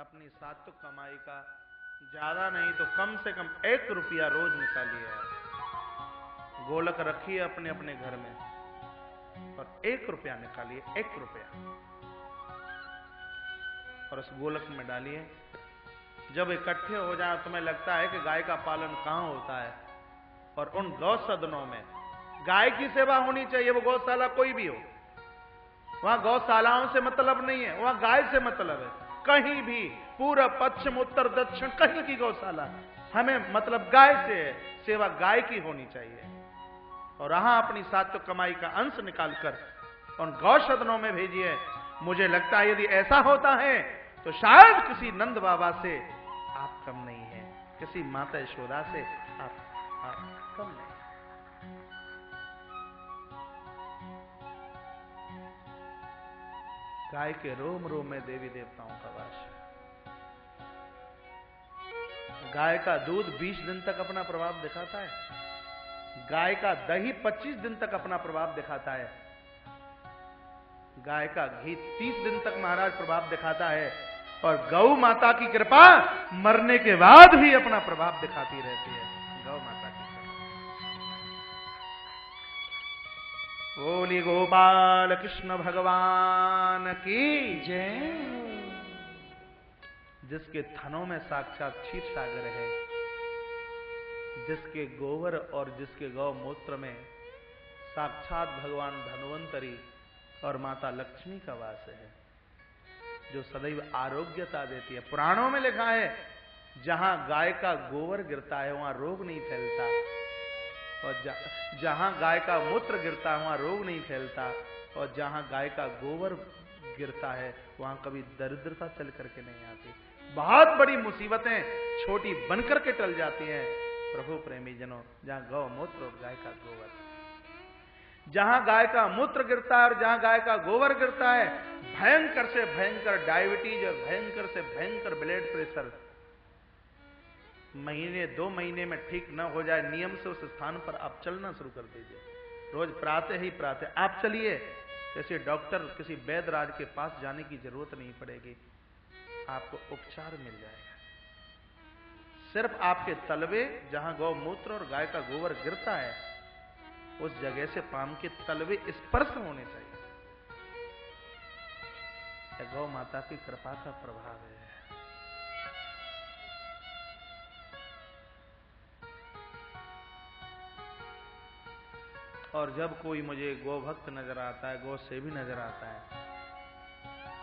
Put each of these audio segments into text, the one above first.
अपनी सात्विक कमाई का ज्यादा नहीं तो कम से कम 1 रुपया रोज निकालिए यार। गोलक रखिए अपने अपने घर में और 1 रुपया निकालिए, 1 रुपया, और उस गोलक में डालिए। जब इकट्ठे हो जाए तुम्हें लगता है कि गाय का पालन कहां होता है, और उन गौ सदनों में गाय की सेवा होनी चाहिए, वो गौशाला कोई भी हो, वहां गौशालाओं से मतलब नहीं है, वहां गाय से मतलब है। कहीं भी पूरब पश्चिम उत्तर दक्षिण कहीं की गौशाला, हमें मतलब गाय से है, सेवा गाय की होनी चाहिए। और वहां अपनी सात्विक कमाई का अंश निकालकर उन गौ सदनों में भेजिए। मुझे लगता है यदि ऐसा होता है तो शायद किसी नंद बाबा से आप कम नहीं है, किसी माता यशोदा से आप कम नहीं। गाय के रोम रोम में देवी देवताओं का वास है। गाय का दूध 20 दिन तक अपना प्रभाव दिखाता है, गाय का दही 25 दिन तक अपना प्रभाव दिखाता है, गाय का घी 30 दिन तक महाराज प्रभाव दिखाता है, और गौ माता की कृपा मरने के बाद भी अपना प्रभाव दिखाती रहती है। गौ माता की कृपा। बोली गोपाल कृष्ण भगवान की जय। जिसके थनों में साक्षात क्षीर सागर है, जिसके गोबर और जिसके गौमूत्र में साक्षात भगवान धन्वंतरी और माता लक्ष्मी का वास है, जो सदैव आरोग्यता देती है। पुराणों में लिखा है जहां गाय का गोबर गिरता है वहां रोग नहीं फैलता, और जहां गाय का मूत्र गिरता है वहां रोग नहीं फैलता, और जहां गाय का गोबर गिरता है वहां कभी दरिद्रता चल करके नहीं आती। बहुत बड़ी मुसीबतें छोटी बनकर के टल जाती हैं प्रभु प्रेमी जनों, जहां गौ मूत्र और गाय का गोबर, जहां गाय का मूत्र गिरता है और जहां गाय का गोबर गिरता है, भयंकर से भयंकर डायबिटीज और भयंकर से भयंकर ब्लड प्रेशर महीने 2 महीने में ठीक न हो जाए, नियम से उस स्थान पर आप चलना शुरू कर दीजिए। रोज प्रातः ही प्रातः आप चलिए, किसी डॉक्टर किसी वैद्यराज के पास जाने की जरूरत नहीं पड़ेगी, आपको उपचार मिल जाएगा। सिर्फ आपके तलवे जहां गौमूत्र और गाय का गोबर गिरता है उस जगह से पाम के तलवे स्पर्श होने चाहिए। यह गौ माता की कृपा का प्रभाव है। और जब कोई मुझे गौ भक्त नजर आता है, गौ सेवी नजर आता है,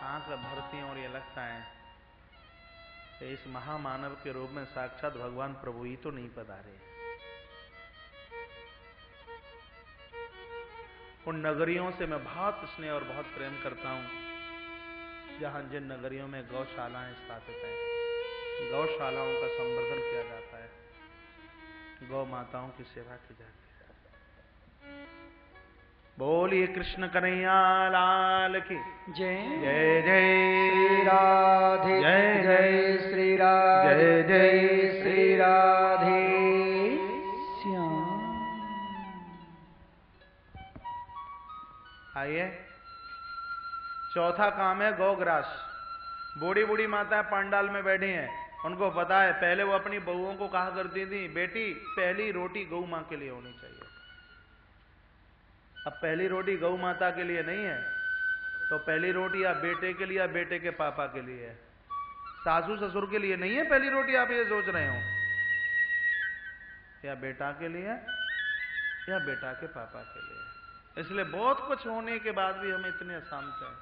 आंख भरती है और ये लगता है कि इस महामानव के रूप में साक्षात भगवान प्रभु ही तो नहीं पधारे। उन नगरियों से मैं बहुत स्नेह और बहुत प्रेम करता हूं जहां जिन नगरियों में गौशालाएं स्थापित हैं, गौशालाओं का संवर्धन किया जाता है, गौ माताओं की सेवा की जाती है। बोलिए कृष्ण कन्हैया लाल की जय। जय जय श्री राधे, जय जय श्री राधे, जय जय श्री राधे श्याम। आइए, चौथा काम है गौग्रास। बूढ़ी बूढ़ी माताएं पंडाल में बैठी हैं, उनको पता है पहले वो अपनी बहुओं को कहा करती थी, बेटी पहली रोटी गौ मां के लिए होनी चाहिए। अब पहली रोटी गौ माता के लिए नहीं है तो पहली रोटी या बेटे के लिए या बेटे के पापा के लिए है, सासू ससुर के लिए नहीं है पहली रोटी। आप ये सोच रहे हो, या बेटा के लिए या बेटा के पापा के लिए। इसलिए बहुत कुछ होने के बाद भी हम इतने अशांत हैं,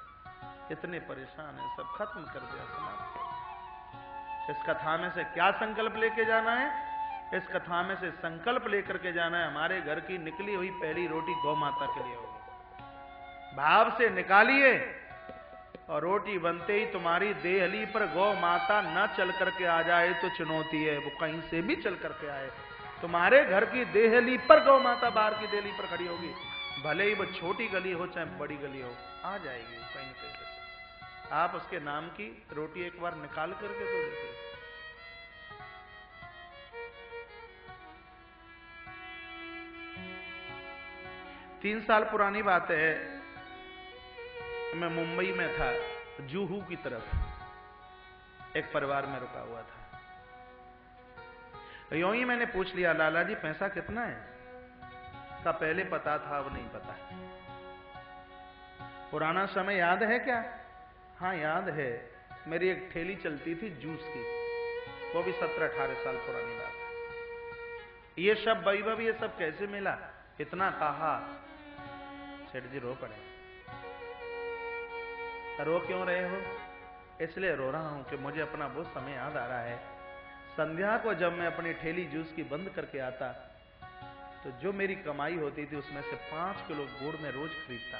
इतने परेशान हैं, सब खत्म कर दिया, समाप्त कर दिया। इस कथा में से क्या संकल्प लेके जाना है? इस कथा में से संकल्प लेकर के जाना है, हमारे घर की निकली हुई पहली रोटी गौ माता के लिए होगी। भाव से निकालिए, और रोटी बनते ही तुम्हारी देहली पर गौ माता न चल करके आ जाए तो चुनौती है, वो कहीं से भी चल करके आए। तुम्हारे घर की देहली पर गौ माता बाहर की देहली पर खड़ी होगी, भले ही वो छोटी गली हो चाहे बड़ी गली हो, आ जाएगी कहीं न कहीं से। आप उसके नाम की रोटी एक बार निकाल करके तो देखिए। 3 साल पुरानी बात है, मैं मुंबई में था, जुहू की तरफ। एक परिवार में रुका हुआ था। यूं ही मैंने पूछ लिया, लाला जी पैसा कितना है? का पहले पता था, अब नहीं पता। पुराना समय याद है क्या? हाँ याद है, मेरी एक ठेली चलती थी जूस की, वो भी 17-18 साल पुरानी बात है। ये सब वैभव, ये सब कैसे मिला? इतना कहा, सेठ जी रो पड़े। रो क्यों रहे हो? इसलिए रो रहा हूं कि मुझे अपना वो समय याद आ रहा है, संध्या को जब मैं अपनी ठेली जूस की बंद करके आता तो जो मेरी कमाई होती थी उसमें से 5 किलो गुड़ में रोज खरीदता।